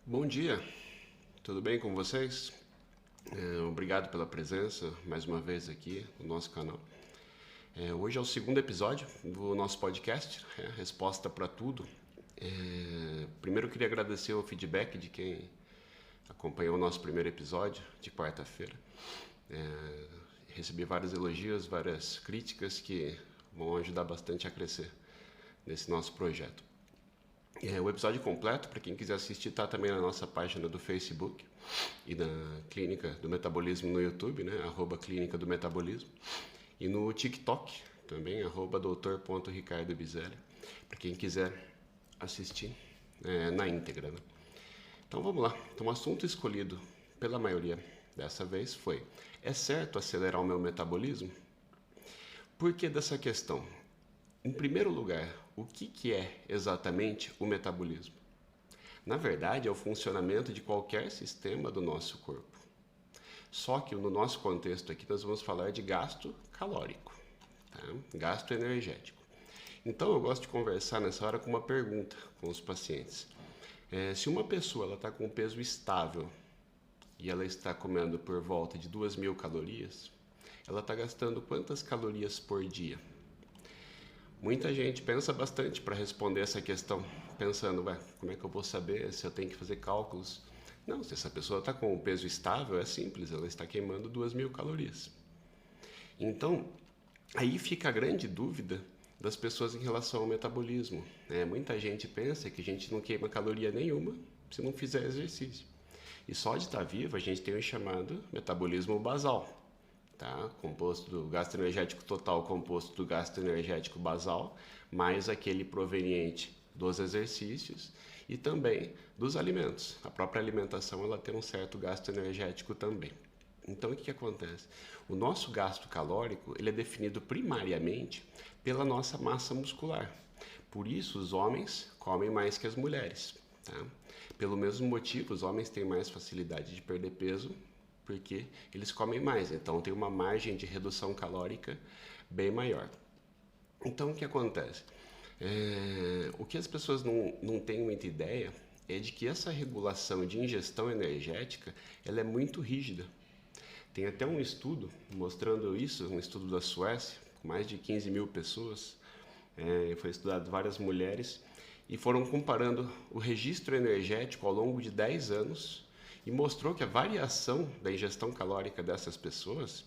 Bom dia, tudo bem com vocês? Obrigado pela presença mais uma vez aqui no nosso canal. Hoje é o segundo episódio do nosso podcast, Resposta para Tudo. Primeiro eu queria agradecer o feedback de quem acompanhou o nosso primeiro episódio de quarta-feira. Recebi vários elogios, várias críticas que vão ajudar bastante a crescer nesse nosso projeto. O episódio completo, para quem quiser assistir, está também na nossa página do Facebook e na Clínica do Metabolismo no YouTube, né? @Clínica do Metabolismo. E no TikTok também, @doutor.ricardobizelli, para quem quiser assistir na íntegra, né? Então vamos lá. Então o assunto escolhido pela maioria dessa vez foi: é certo acelerar o meu metabolismo? Por que dessa questão? Em primeiro lugar, o que é exatamente o metabolismo? Na verdade, é o funcionamento de qualquer sistema do nosso corpo. Só que no nosso contexto aqui nós vamos falar de gasto calórico, tá? Gasto energético. Então eu gosto de conversar nessa hora com uma pergunta com os pacientes. Se uma pessoa está com um peso estável e ela está comendo por volta de 2.000 calorias, ela está gastando quantas calorias por dia? Muita gente pensa bastante para responder essa questão, pensando, como é que eu vou saber se eu tenho que fazer cálculos? Não, se essa pessoa está com um peso estável, é simples, ela está queimando 2.000 calorias. Então, aí fica a grande dúvida das pessoas em relação ao metabolismo. Muita gente pensa que a gente não queima caloria nenhuma se não fizer exercício. E só de estar vivo a gente tem o chamado metabolismo basal. Tá? Composto do gasto energético total, composto do gasto energético basal, mais aquele proveniente dos exercícios e também dos alimentos. A própria alimentação ela tem um certo gasto energético também. Então o que acontece? O nosso gasto calórico ele é definido primariamente pela nossa massa muscular. Por isso os homens comem mais que as mulheres. Tá? Pelo mesmo motivo, os homens têm mais facilidade de perder peso porque eles comem mais, então tem uma margem de redução calórica bem maior. Então o que acontece? O que as pessoas não têm muita ideia é de que essa regulação de ingestão energética ela é muito rígida. Tem até um estudo mostrando isso, um estudo da Suécia, com mais de 15.000 pessoas, foi estudado várias mulheres, e foram comparando o registro energético ao longo de 10 anos, e mostrou que a variação da ingestão calórica dessas pessoas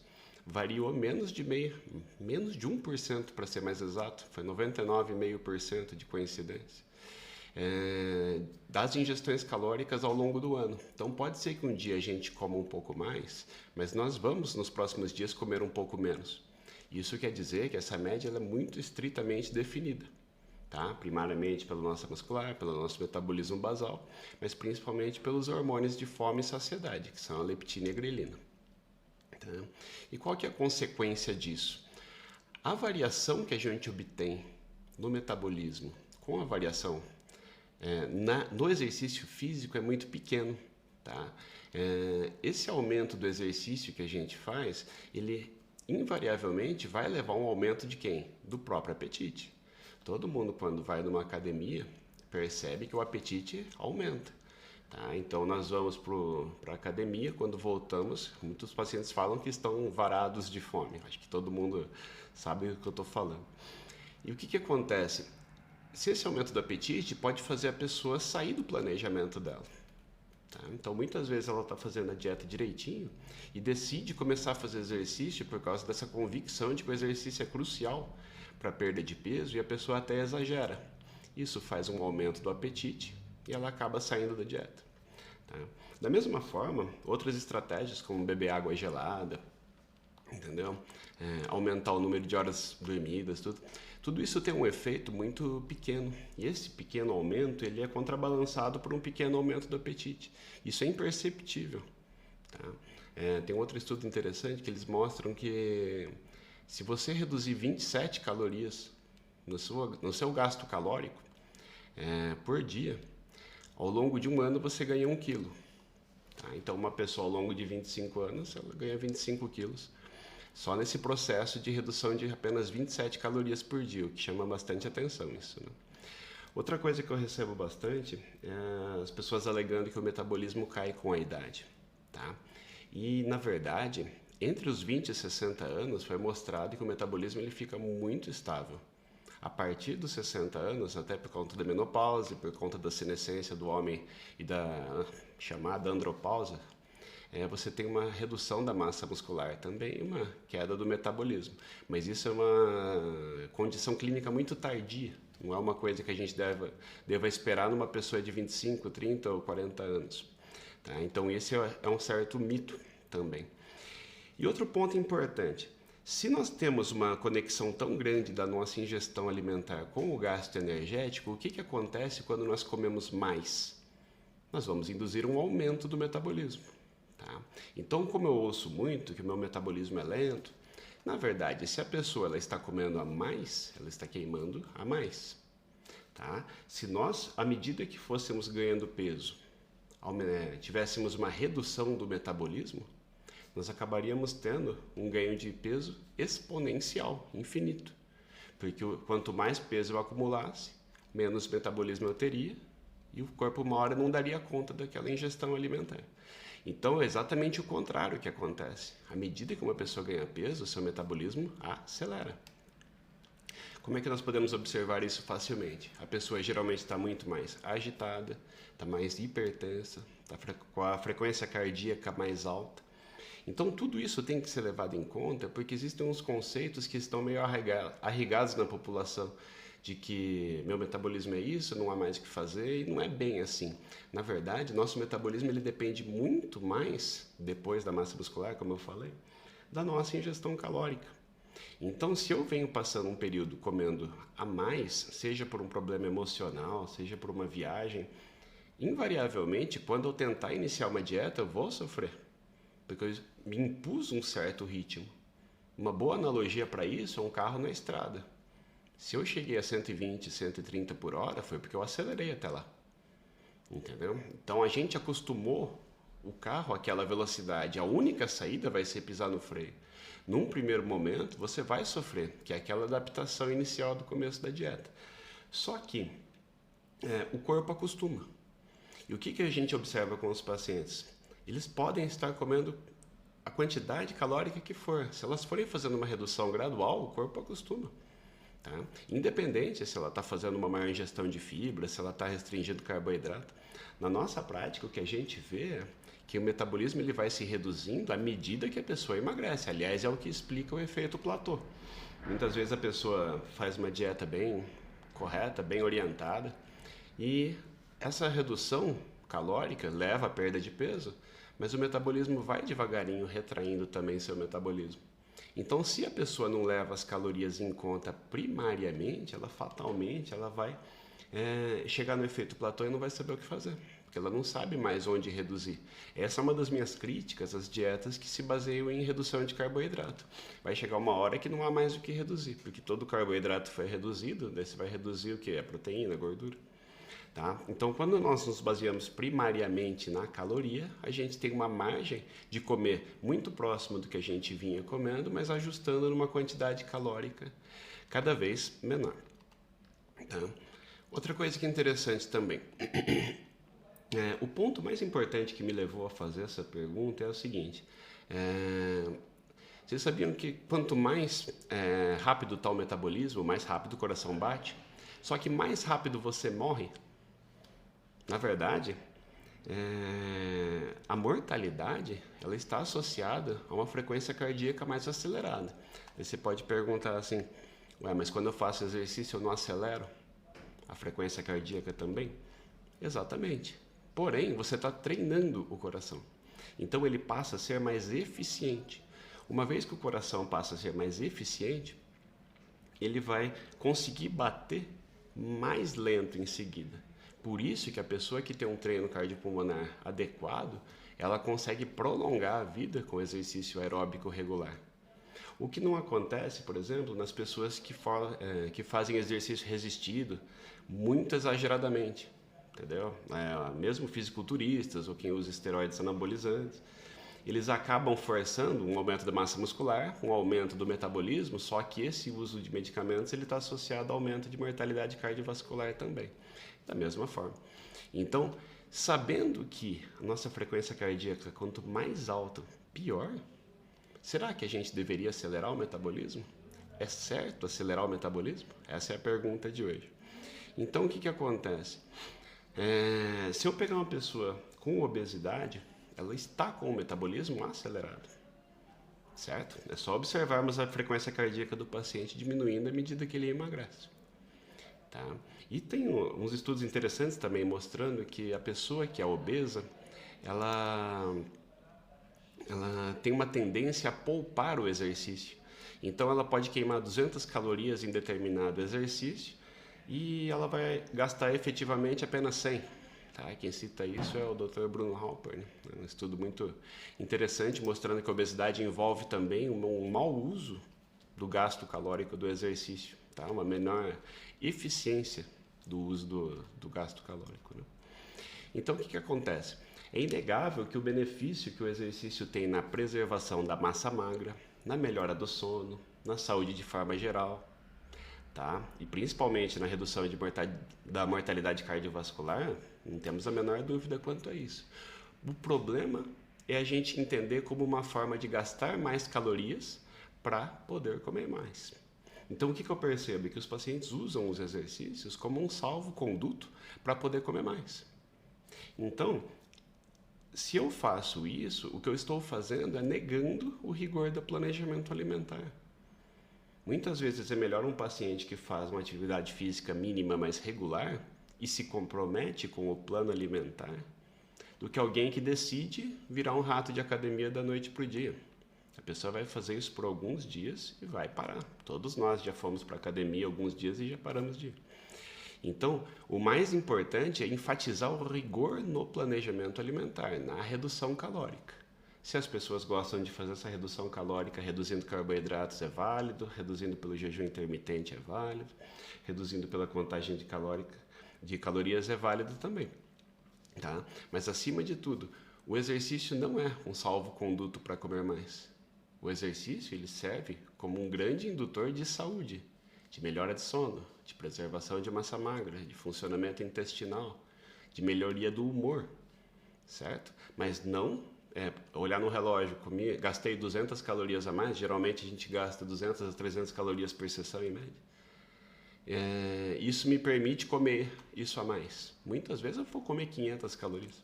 variou menos de 1%, para ser mais exato, foi 99,5% de coincidência, das ingestões calóricas ao longo do ano. Então pode ser que um dia a gente coma um pouco mais, mas nós vamos nos próximos dias comer um pouco menos. Isso quer dizer que essa média ela é muito estritamente definida. Tá? Primariamente pela massa muscular, pelo nosso metabolismo basal, mas principalmente pelos hormônios de fome e saciedade, que são a leptina e a grelina. Tá? E qual que é a consequência disso? A variação que a gente obtém no metabolismo com a variação no exercício físico é muito pequeno. Tá? Esse aumento do exercício que a gente faz, ele invariavelmente vai levar a um aumento de quem? Do próprio apetite. Todo mundo, quando vai numa academia, percebe que o apetite aumenta. Tá? Então, nós vamos para a academia, quando voltamos, muitos pacientes falam que estão varados de fome. Acho que todo mundo sabe o que eu estou falando. E o que acontece? Se esse aumento do apetite pode fazer a pessoa sair do planejamento dela. Tá? Então, muitas vezes ela está fazendo a dieta direitinho e decide começar a fazer exercício por causa dessa convicção de que o exercício é crucial para perda de peso e a pessoa até exagera. Isso faz um aumento do apetite e ela acaba saindo da dieta. Tá? Da mesma forma, outras estratégias como beber água gelada, entendeu? Aumentar o número de horas dormidas, tudo isso tem um efeito muito pequeno. E esse pequeno aumento ele é contrabalançado por um pequeno aumento do apetite. Isso é imperceptível. Tá? Tem outro estudo interessante que eles mostram que se você reduzir 27 calorias no seu gasto calórico por dia, ao longo de um ano você ganha 1 quilo. Tá? Então uma pessoa ao longo de 25 anos ela ganha 25 quilos. Só nesse processo de redução de apenas 27 calorias por dia, o que chama bastante atenção isso. Né? Outra coisa que eu recebo bastante é as pessoas alegando que o metabolismo cai com a idade, tá? E, na verdade, entre os 20 e 60 anos foi mostrado que o metabolismo ele fica muito estável. A partir dos 60 anos, até por conta da menopausa, por conta da senescência do homem e da chamada andropausa, você tem uma redução da massa muscular, também uma queda do metabolismo. Mas isso é uma condição clínica muito tardia, não é uma coisa que a gente deva esperar numa pessoa de 25, 30 ou 40 anos. Tá? Então esse é um certo mito também. E outro ponto importante, se nós temos uma conexão tão grande da nossa ingestão alimentar com o gasto energético, o que acontece quando nós comemos mais? Nós vamos induzir um aumento do metabolismo. Tá? Então, como eu ouço muito que o meu metabolismo é lento, na verdade, se a pessoa ela está comendo a mais, ela está queimando a mais. Tá? Se nós, à medida que fôssemos ganhando peso, tivéssemos uma redução do metabolismo, nós acabaríamos tendo um ganho de peso exponencial, infinito. Porque quanto mais peso eu acumulasse, menos metabolismo eu teria e o corpo uma hora não daria conta daquela ingestão alimentar. Então é exatamente o contrário que acontece. À medida que uma pessoa ganha peso, o seu metabolismo acelera. Como é que nós podemos observar isso facilmente? A pessoa geralmente está muito mais agitada, está mais hipertensa, está com a frequência cardíaca mais alta. Então tudo isso tem que ser levado em conta porque existem uns conceitos que estão meio arraigados na população de que meu metabolismo é isso, não há mais o que fazer, e não é bem assim. Na verdade, nosso metabolismo ele depende muito mais, depois da massa muscular, como eu falei, da nossa ingestão calórica. Então, se eu venho passando um período comendo a mais, seja por um problema emocional, seja por uma viagem, invariavelmente, quando eu tentar iniciar uma dieta, eu vou sofrer, porque eu me impus um certo ritmo. Uma boa analogia para isso é um carro na estrada. Se eu cheguei a 120, 130 por hora, foi porque eu acelerei até lá. Entendeu? Então a gente acostumou o carro àquela velocidade. A única saída vai ser pisar no freio. Num primeiro momento, você vai sofrer, que é aquela adaptação inicial do começo da dieta. Só que o corpo acostuma. E o que a gente observa com os pacientes? Eles podem estar comendo a quantidade calórica que for. Se elas forem fazendo uma redução gradual, o corpo acostuma. Tá? Independente se ela está fazendo uma maior ingestão de fibra, se ela está restringindo carboidrato. Na nossa prática, o que a gente vê é que o metabolismo ele vai se reduzindo à medida que a pessoa emagrece. Aliás, é o que explica o efeito platô. Muitas vezes a pessoa faz uma dieta bem correta, bem orientada, e essa redução calórica leva à perda de peso, mas o metabolismo vai devagarinho retraindo também seu metabolismo. Então, se a pessoa não leva as calorias em conta primariamente, ela fatalmente vai chegar no efeito platô e não vai saber o que fazer, porque ela não sabe mais onde reduzir. Essa é uma das minhas críticas às dietas que se baseiam em redução de carboidrato. Vai chegar uma hora que não há mais o que reduzir, porque todo o carboidrato foi reduzido, daí você vai reduzir o que? A proteína, a gordura. Tá? Então, quando nós nos baseamos primariamente na caloria, a gente tem uma margem de comer muito próximo do que a gente vinha comendo, mas ajustando numa quantidade calórica cada vez menor. Tá? Outra coisa que é interessante também, o ponto mais importante que me levou a fazer essa pergunta é o seguinte, vocês sabiam que quanto mais rápido está o metabolismo, mais rápido o coração bate? Só que mais rápido você morre. Na verdade, a mortalidade ela está associada a uma frequência cardíaca mais acelerada. Aí você pode perguntar assim, mas quando eu faço exercício eu não acelero a frequência cardíaca também? Exatamente. Porém, você está treinando o coração. Então ele passa a ser mais eficiente. Uma vez que o coração passa a ser mais eficiente, ele vai conseguir bater mais lento em seguida. Por isso que a pessoa que tem um treino cardiopulmonar adequado, ela consegue prolongar a vida com exercício aeróbico regular. O que não acontece, por exemplo, nas pessoas que fazem exercício resistido, muito exageradamente, entendeu? Mesmo fisiculturistas ou quem usa esteroides anabolizantes. eles acabam forçando um aumento da massa muscular, um aumento do metabolismo, só que esse uso de medicamentos ele está associado ao aumento de mortalidade cardiovascular também, da mesma forma. Então, sabendo que a nossa frequência cardíaca, quanto mais alta, pior, será que a gente deveria acelerar o metabolismo? É certo acelerar o metabolismo? Essa é a pergunta de hoje. Então, o que acontece? Se eu pegar uma pessoa com obesidade, ela está com o metabolismo acelerado, certo? É só observarmos a frequência cardíaca do paciente diminuindo à medida que ele emagrece. Tá? E tem uns estudos interessantes também mostrando que a pessoa que é obesa, ela tem uma tendência a poupar o exercício. Então ela pode queimar 200 calorias em determinado exercício e ela vai gastar efetivamente apenas 100. Tá? Quem cita isso é o Dr. Bruno Halper, né? É um estudo muito interessante mostrando que a obesidade envolve também um mau uso do gasto calórico do exercício, tá? Uma menor eficiência do uso do gasto calórico, né? Então o que acontece? É inegável que o benefício que o exercício tem na preservação da massa magra, na melhora do sono, na saúde de forma geral, tá? E principalmente na redução da mortalidade cardiovascular, não temos a menor dúvida quanto a isso. O problema é a gente entender como uma forma de gastar mais calorias para poder comer mais. Então o que eu percebo? É que os pacientes usam os exercícios como um salvo-conduto para poder comer mais. Então, se eu faço isso, o que eu estou fazendo é negando o rigor do planejamento alimentar. Muitas vezes é melhor um paciente que faz uma atividade física mínima, mas regular, e se compromete com o plano alimentar, do que alguém que decide virar um rato de academia da noite para o dia. A pessoa vai fazer isso por alguns dias e vai parar. Todos nós já fomos para a academia alguns dias e já paramos de ir. Então, o mais importante é enfatizar o rigor no planejamento alimentar, na redução calórica. Se as pessoas gostam de fazer essa redução calórica reduzindo carboidratos, é válido, reduzindo pelo jejum intermitente, é válido, reduzindo pela contagem de calorias, é válido também. Tá? Mas, acima de tudo, o exercício não é um salvo-conduto para comer mais. O exercício ele serve como um grande indutor de saúde, de melhora de sono, de preservação de massa magra, de funcionamento intestinal, de melhoria do humor, certo? Mas não olhar no relógio, gastei 200 calorias a mais, geralmente a gente gasta 200 a 300 calorias por sessão em média. Isso me permite comer isso a mais. Muitas vezes eu vou comer 500 calorias.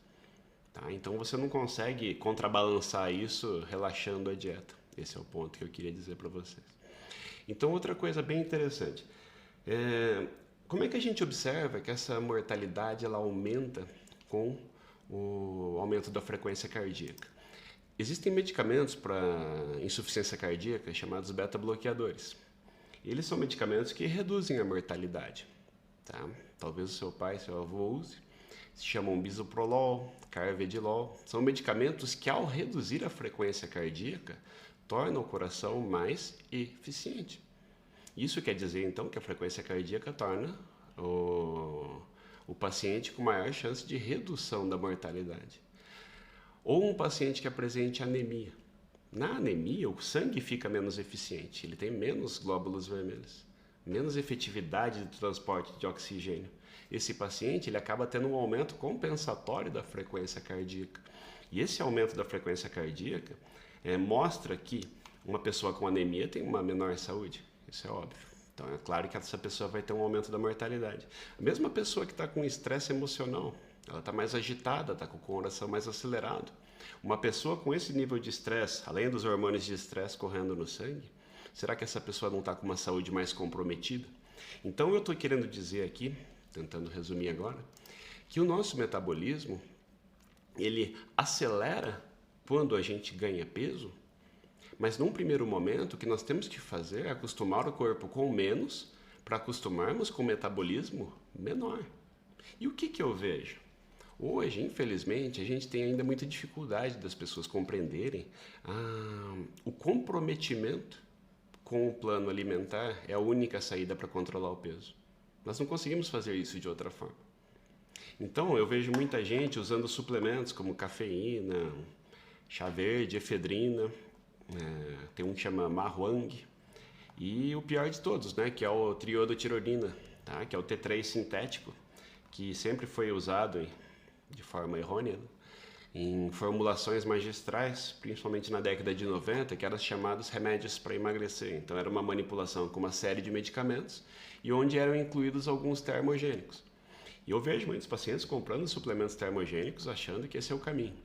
Tá? Então você não consegue contrabalançar isso relaxando a dieta. Esse é o ponto que eu queria dizer para vocês. Então, outra coisa bem interessante. Como é que a gente observa que essa mortalidade ela aumenta com o aumento da frequência cardíaca? Existem medicamentos para insuficiência cardíaca chamados beta-bloqueadores. Eles são medicamentos que reduzem a mortalidade. Tá? Talvez o seu pai, seu avô use. Se chamam bisoprolol, carvedilol. São medicamentos que, ao reduzir a frequência cardíaca, tornam o coração mais eficiente. Isso quer dizer, então, que a frequência cardíaca torna o paciente com maior chance de redução da mortalidade. Ou um paciente que apresente anemia. Na anemia, o sangue fica menos eficiente, ele tem menos glóbulos vermelhos, menos efetividade de transporte de oxigênio. Esse paciente ele acaba tendo um aumento compensatório da frequência cardíaca. E esse aumento da frequência cardíaca mostra que uma pessoa com anemia tem uma menor saúde. Isso é óbvio. Então é claro que essa pessoa vai ter um aumento da mortalidade. A mesma pessoa que está com estresse emocional, ela está mais agitada, está com o coração mais acelerado. Uma pessoa com esse nível de estresse, além dos hormônios de estresse correndo no sangue, será que essa pessoa não está com uma saúde mais comprometida? Então eu estou querendo dizer aqui, tentando resumir agora, que o nosso metabolismo, ele acelera quando a gente ganha peso, mas num primeiro momento o que nós temos que fazer é acostumar o corpo com menos para acostumarmos com o metabolismo menor. E o que eu vejo? Hoje, infelizmente, a gente tem ainda muita dificuldade das pessoas compreenderem o comprometimento com o plano alimentar é a única saída para controlar o peso. Nós não conseguimos fazer isso de outra forma. Então, eu vejo muita gente usando suplementos como cafeína, chá verde, efedrina, tem um que chama Mahuang, e o pior de todos, né, que é o triodotirolina, tá, que é o T3 sintético, que sempre foi usado de forma errônea, né, em formulações magistrais, principalmente na década de 90, que eram chamados remédios para emagrecer. Então era uma manipulação com uma série de medicamentos e onde eram incluídos alguns termogênicos. E eu vejo muitos pacientes comprando suplementos termogênicos achando que esse é o caminho.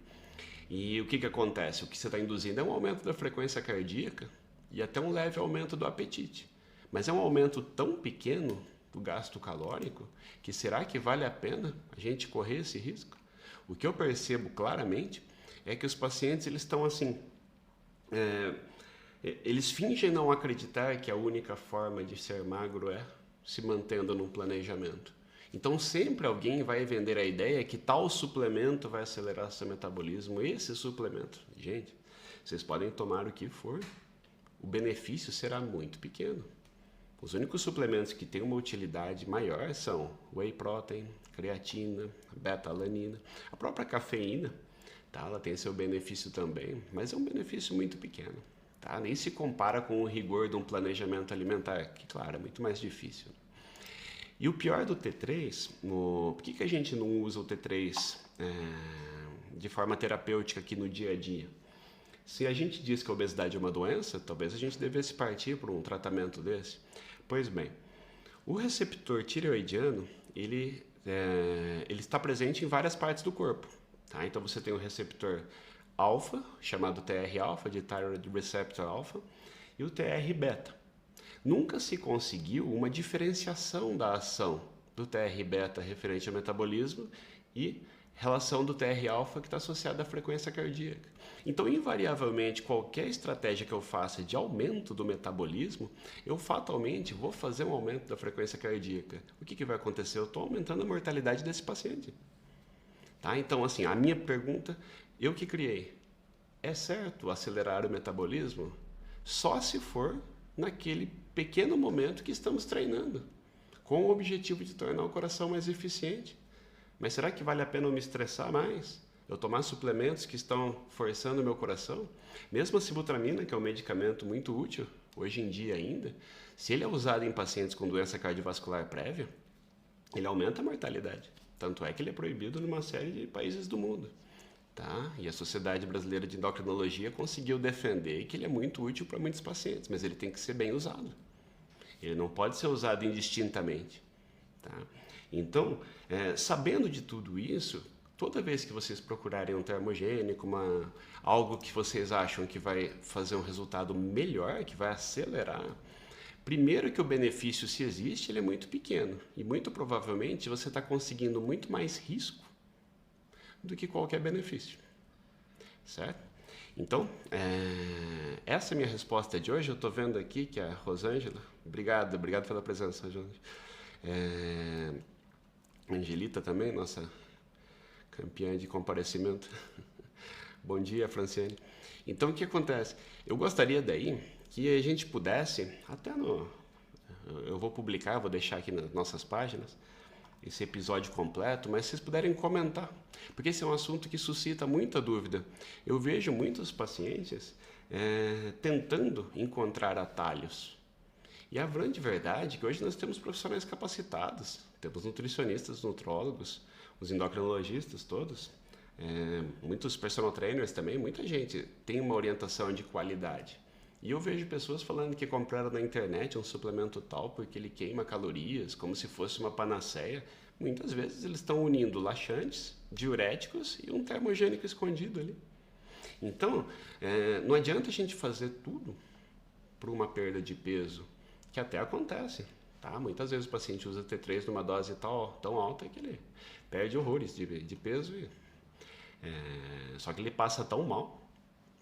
E o que acontece? O que você está induzindo é um aumento da frequência cardíaca e até um leve aumento do apetite. Mas é um aumento tão pequeno do gasto calórico que será que vale a pena a gente correr esse risco? O que eu percebo claramente é que os pacientes eles estão assim, eles fingem não acreditar que a única forma de ser magro é se mantendo num planejamento. Então sempre alguém vai vender a ideia que tal suplemento vai acelerar seu metabolismo. Esse suplemento, gente, vocês podem tomar o que for, o benefício será muito pequeno. Os únicos suplementos que têm uma utilidade maior são whey protein, creatina, beta-alanina, a própria cafeína, tá? Ela tem seu benefício também, mas é um benefício muito pequeno, tá? Nem se compara com o rigor de um planejamento alimentar, que claro, é muito mais difícil. E o pior do T3, por que a gente não usa o T3 de forma terapêutica aqui no dia a dia? Se a gente diz que a obesidade é uma doença, talvez a gente devesse partir para um tratamento desse. Pois bem, o receptor tireoidiano, ele está presente em várias partes do corpo. Tá? Então você tem o receptor alfa, chamado TR-alfa, de Thyroid Receptor Alpha, e o TR-beta. Nunca se conseguiu uma diferenciação da ação do TR-beta referente ao metabolismo e relação do TR-alfa que está associada à frequência cardíaca. Então, invariavelmente, qualquer estratégia que eu faça de aumento do metabolismo, eu fatalmente vou fazer um aumento da frequência cardíaca. O que vai acontecer? Eu estou aumentando a mortalidade desse paciente. Tá? Então, assim, a minha pergunta, eu que criei, é certo acelerar o metabolismo? Só se for naquele pequeno momento que estamos treinando, com o objetivo de tornar o coração mais eficiente. Mas será que vale a pena eu me estressar mais? Eu tomar suplementos que estão forçando o meu coração? Mesmo a sibutramina, que é um medicamento muito útil, hoje em dia ainda, se ele é usado em pacientes com doença cardiovascular prévia, ele aumenta a mortalidade. Tanto é que ele é proibido numa série de países do mundo. Tá? E a Sociedade Brasileira de Endocrinologia conseguiu defender que ele é muito útil para muitos pacientes, mas ele tem que ser bem usado. Ele não pode ser usado indistintamente. Tá? Então, sabendo de tudo isso, toda vez que vocês procurarem um termogênico, algo que vocês acham que vai fazer um resultado melhor, que vai acelerar, primeiro que o benefício, se existe, ele é muito pequeno. E muito provavelmente você está conseguindo muito mais risco do que qualquer benefício. Certo? Então, essa é a minha resposta de hoje. Eu estou vendo aqui que a Rosângela, obrigado pela presença, Rosângela. Angelita também, nossa campeã de comparecimento. Bom dia, Franciane. Então, o que acontece? Eu gostaria daí que a gente pudesse, eu vou publicar, vou deixar aqui nas nossas páginas, esse episódio completo, mas vocês puderem comentar, porque esse é um assunto que suscita muita dúvida. Eu vejo muitos pacientes tentando encontrar atalhos. E a grande verdade é que hoje nós temos profissionais capacitados, temos nutricionistas, nutrólogos, os endocrinologistas todos, muitos personal trainers também, muita gente tem uma orientação de qualidade. E eu vejo pessoas falando que compraram na internet um suplemento tal porque ele queima calorias, como se fosse uma panaceia. Muitas vezes eles estão unindo laxantes, diuréticos e um termogênico escondido ali. Então, não adianta a gente fazer tudo por uma perda de peso, que até acontece. Tá? Muitas vezes o paciente usa T3 numa dose tão alta que ele perde horrores de peso. Só que ele passa tão mal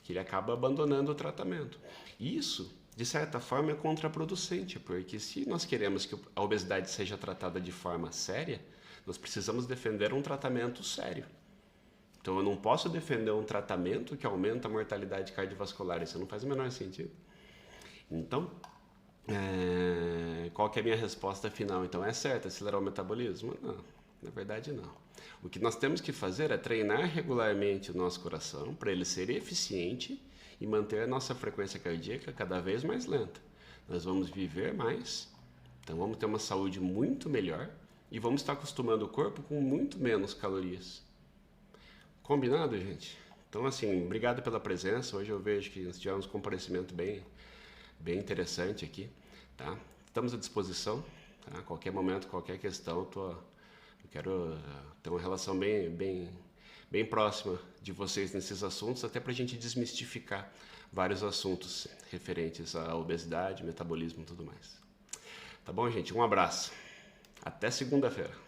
que ele acaba abandonando o tratamento. Isso, de certa forma, é contraproducente, porque se nós queremos que a obesidade seja tratada de forma séria, nós precisamos defender um tratamento sério. Então, eu não posso defender um tratamento que aumenta a mortalidade cardiovascular, isso não faz o menor sentido. Então, qual que é a minha resposta final? Então, é certo acelerar o metabolismo? Não, Na verdade, não. O que nós temos que fazer é treinar regularmente o nosso coração para ele ser eficiente e manter a nossa frequência cardíaca cada vez mais lenta. Nós vamos viver mais, então vamos ter uma saúde muito melhor e vamos estar acostumando o corpo com muito menos calorias. Combinado, gente? Então, assim, obrigado pela presença. Hoje eu vejo que nós tivemos um comparecimento bem interessante aqui, tá? Estamos à disposição, tá? Qualquer momento, qualquer questão, eu quero ter uma relação bem próxima de vocês nesses assuntos, até para a gente desmistificar vários assuntos referentes à obesidade, metabolismo e tudo mais. Tá bom, gente? Um abraço. Até segunda-feira.